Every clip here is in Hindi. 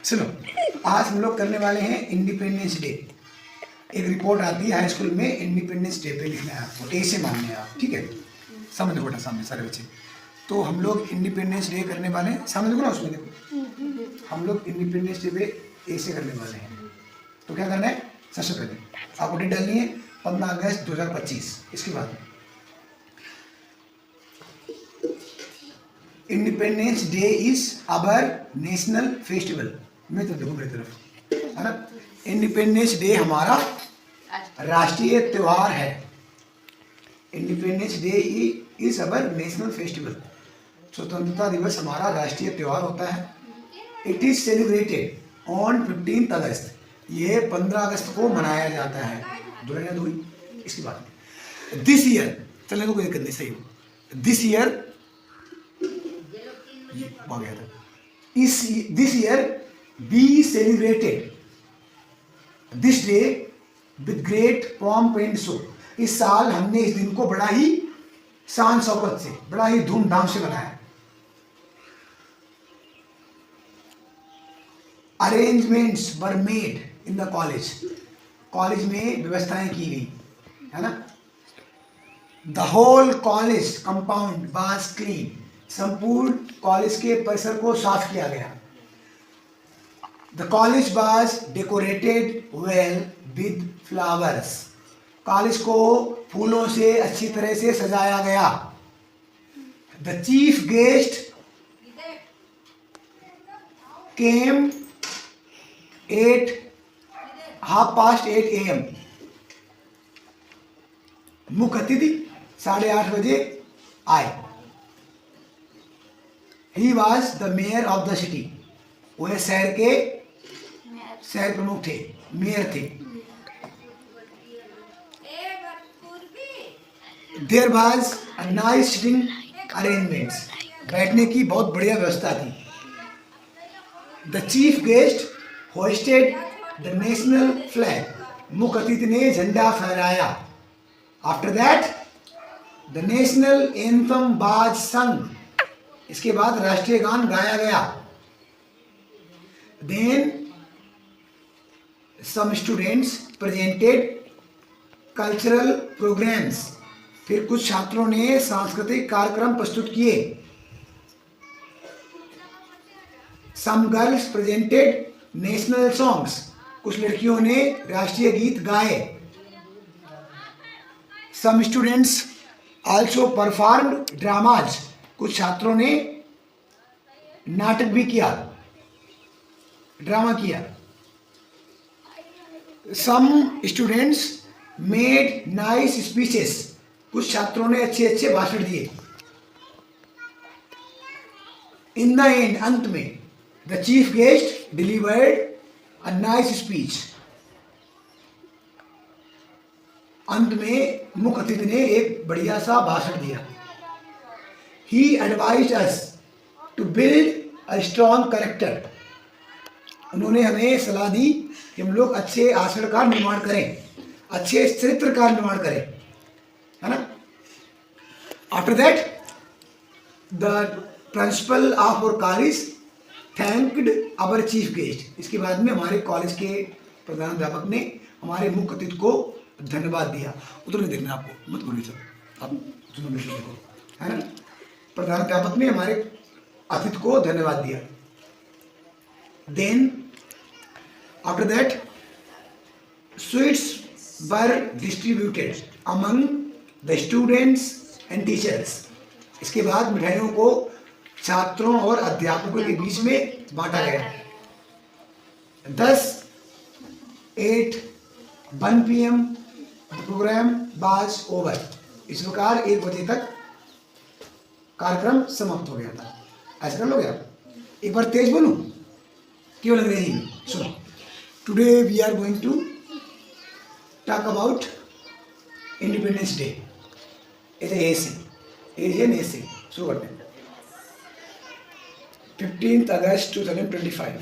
सुनो, आज हम लोग करने वाले हैं इंडिपेंडेंस डे। एक रिपोर्ट आती है हाई स्कूल में, इंडिपेंडेंस डे पे लिखना है आपको, ए से मानने हैं आप, ठीक है। समझ लो बेटा, सामने सारे बच्चे। तो हम लोग इंडिपेंडेंस डे करने वाले हैं, सामने देखो ना, उसमें देखो, हम लोग इंडिपेंडेंस डे पे ए से करने वाले हैं। तो क्या करना है, सबसे पहले आपको डेट डालनी है 15 अगस्त 2025। इसके बाद independence day is our national festival. मैं तो देखो मेरी तरफ, है ना। इंडिपेंडेंस डे हमारा राष्ट्रीय त्योहार है। Independence day is our national festival. स्वतंत्रता दिवस हमारा राष्ट्रीय त्योहार होता है। It is celebrated on 15 August. ये 15 अगस्त को मनाया जाता है। दुनिया हुई। इसके बाद दिस ईयर, चलने को कोई दिक्कत नहीं, सही हो। दिस ईयर आ गया था। This year be celebrated this day with great pomp and show. इस साल हमने इस दिन को बड़ा ही शान शौकत से, बड़ा ही धूमधाम से मनाया। Arrangements were made in the college. College में व्यवस्थाएं की गई, है ना। The whole college compound was clean. संपूर्ण कॉलेज के परिसर को साफ किया गया। The college was decorated well with flowers. College को फूलों से अच्छी तरह से सजाया गया। The chief guest came 8:30 AM। मुख्य अतिथि 8:30 बजे आए। He was the mayor of the city। वह शहर के शहर प्रमुख थे, मेयर थे। There was a nice sitting arrangements। बैठने की बहुत बढ़िया व्यवस्था थी। The chief guest hoisted the national flag। मुख्य अतिथि ने झंडा फहराया। After that, the national anthem was sung। इसके बाद राष्ट्रीय गान गाया गया। Then some students presented cultural programs। फिर कुछ छात्रों ने सांस्कृतिक कार्यक्रम प्रस्तुत किए। Some girls presented national songs। कुछ लड़कियों ने राष्ट्रीय गीत गाए। Some students also performed dramas। कुछ छात्रों ने नाटक भी किया, ड्रामा किया। Some students made nice speeches। कुछ छात्रों ने अच्छे अच्छे भाषण दिए। In the end, अंत में, the chief guest delivered a nice speech। अंत में मुख्य अतिथि ने एक बढ़िया सा भाषण दिया। He advised us to build a strong character। उन्होंने हमें सलाह दी कि हम लोग अच्छे आचरण का निर्माण करें, अच्छे चरित्र का निर्माण करें, है ना। After that, the principal of our college thanked our chief guest। इसके बाद में हमारे कॉलेज के प्रधान अध्यापक ने हमारे मुख्य अतिथि को धन्यवाद दिया। उधर नहीं देखना आपको, मत बोलिए सब, आप देखो, है ना। प्रधान अध्यापक ने हमारे अतिथि को धन्यवाद दिया। Then after that, sweets were distributed among the students and teachers। इसके बाद मिठाइयों को छात्रों और अध्यापकों के बीच में बांटा गया। 1 PM the program was over। इस प्रकार 1 बजे तक कार्यक्रम समाप्त हो गया था। ऐसा कर लोगे आप? एक बार तेज बोलूं, केवल अंग्रेजी में सुनो। Today we are going to talk about independence day. A से शुरू करते हैं। 15 August 2025।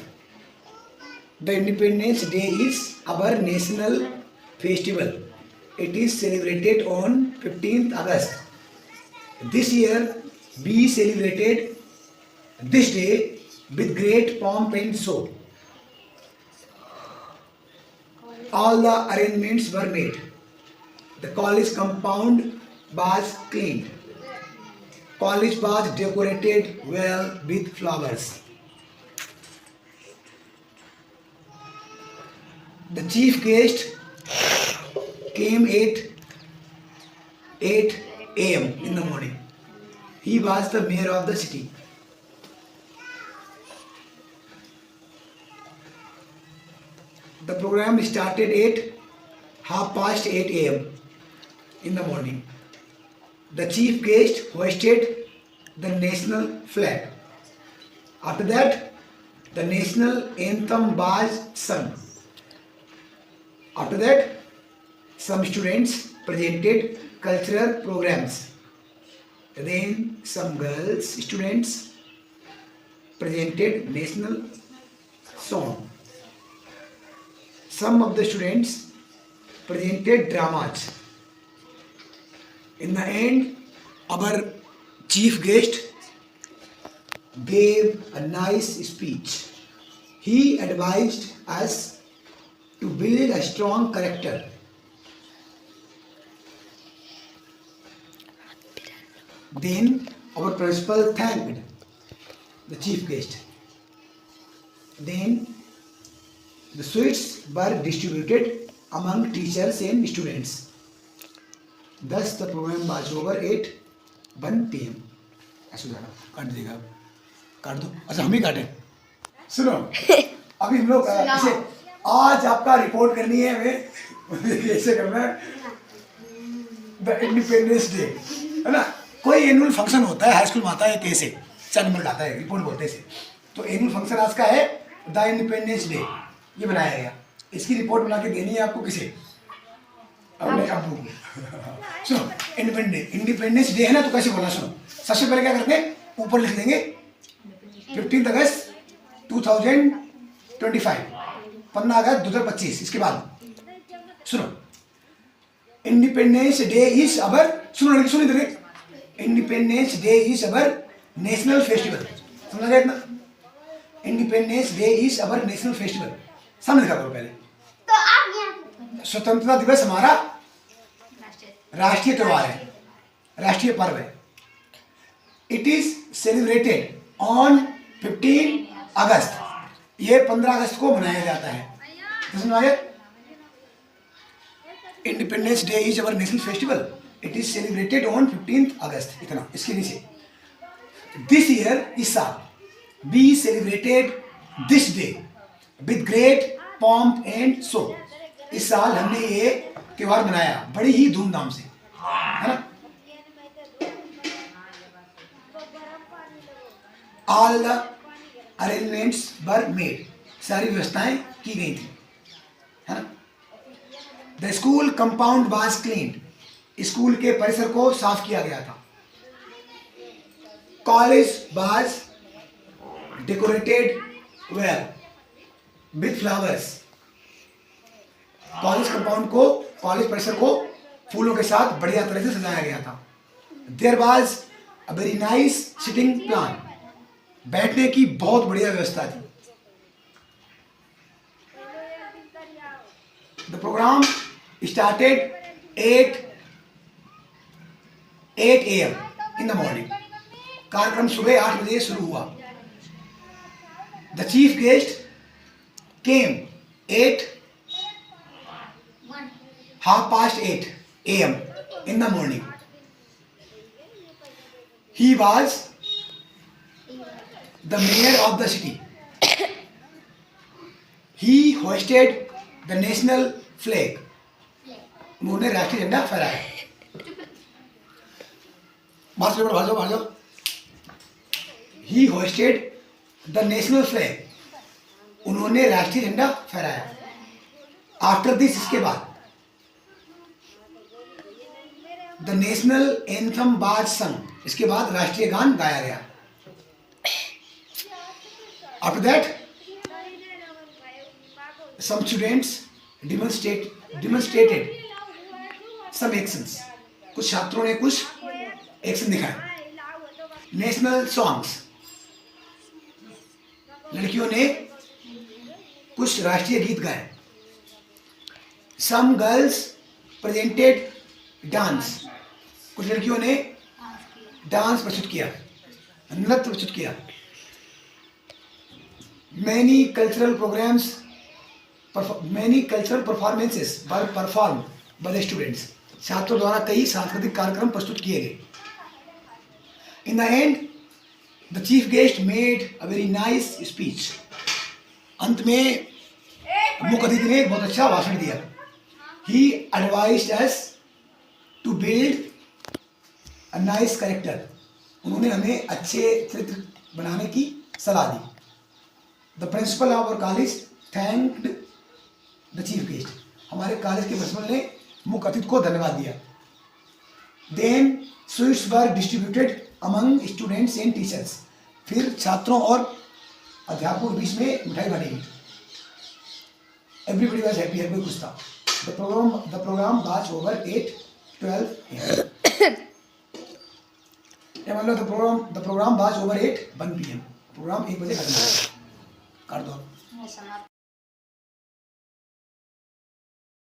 The independence day is our national festival. It is celebrated on 15 August. This year be celebrated this day with great pomp and show। All the arrangements were made. The college compound was cleaned. College was decorated well with flowers. The chief guest came at 8 a.m. in the morning. He was the mayor of the city. The program started at 8:30 a.m. in the morning. The chief guest hoisted the national flag. After that, the national anthem was sung. After that, some students presented cultural programs. Then some girls students presented national song. Some of the students presented dramas. In the end, our chief guest gave a nice speech. He advised us to build a strong character. Then our principal thanked the chief guest. Then the sweets were distributed among teachers and students. Thus the program was over at 1 p.m. ऐसा जाना काट देगा, काट दो। अच्छा हम ही काटे। सुनो अभी हम लोग इसे आज आपका रिपोर्ट करनी है हमें कैसे करना है द इंडिपेंडेंस डे है ना। कोई एनुअल फंक्शन होता है हाई स्कूल में आता है कैसे चंद मिनट आता है रिपोर्ट बोलते से। तो एनुअल फंक्शन आज का है द इंडिपेंडेंस डे, ये बनाया गया। इसकी रिपोर्ट बना के देनी है आपको किसे, अपने अब्बू को। सुनो इंडिपेंडेंस डे है ना, तो कैसे बोलना सुनो। सबसे पहले क्या करते हैं, ऊपर लिख देंगे 15 अगस्त 2025, 15 अगस्त 2025। इसके बाद सुनो इंडिपेंडेंस डे इज अवर, सुनो लड़की सुनो इधर, independence day is our national festival. समझ गया इतना, independence day is our national festival. समझ लिखा करो पहले। तो स्वतंत्रता दिवस हमारा राष्ट्रीय त्योहार है, राष्ट्रीय पर्व है। It is celebrated on 15 August, ये 15 अगस्त को मनाया जाता है। समझ आया, independence day is our national festival, it is celebrated on 15 August. इतना इसके नीचे दिस ईयर, इस साल we celebrated this day with great pomp and show. इस साल हमने ये त्योहार मनाया बड़ी ही धूमधाम से, है ना। All the arrangements were made, सारी व्यवस्थाएं की गई थी, है ना। The school compound was cleaned, school के परिसर को साफ किया गया था। College was decorated well with flowers, college compound को, कॉलेज परिसर को फूलों के साथ बढ़िया तरह से सजाया गया था। There was a very nice sitting plan, बैठने की बहुत बढ़िया व्यवस्था थी। The program started 8 a.m. In the morning, कार्यक्रम सुबह 8 बजे शुरू हुआ। The chief guest came at 8:30 a.m. in the morning. He was the mayor of the city. He hoisted the national flag. उन्होंने राष्ट्रीय झंडा फहराया। बाहर जाओ। He hoisted the national flag. उन्होंने राष्ट्रीय झंडा फहराया। आफ्टर दिस, इसके बाद द नेशनल एंथम वाज सं, इसके बाद राष्ट्रीय गान गाया गया। After that some students demonstrated some actions, कुछ छात्रों ने कुछ एक्शन दिखाए। नेशनल सॉन्ग्स, लड़कियों ने कुछ राष्ट्रीय गीत गाए। Some girls presented dance. कुछ लड़कियों ने डांस प्रस्तुत किया, नृत्य प्रस्तुत किया. Many cultural performances were performed by the students. छात्रों द्वारा कई सांस्कृतिक कार्यक्रम प्रस्तुत किए गए. In the end, the chief guest made a very nice speech. अंत में मुख्य अतिथि ने एक बहुत अच्छा भाषण दिया. He advised us to build a nice character. उन्होंने हमें अच्छे चरित्र बनाने की सलाह दी. The principal of our college thanked the chief guest. हमारे कॉलेज के प्रिंसिपल ने मुख्य अतिथि को धन्यवाद दिया. Then sweets were distributed among students and teachers. फिर छात्रों और अध्यापकों के बीच में मिठाई बांटी गई. Everybody was happy. हर कोई खुश था. The program was over 8:12 p.m. The program was over 1 p.m. Programme 1 बजे खत्म हो गया. काट दो.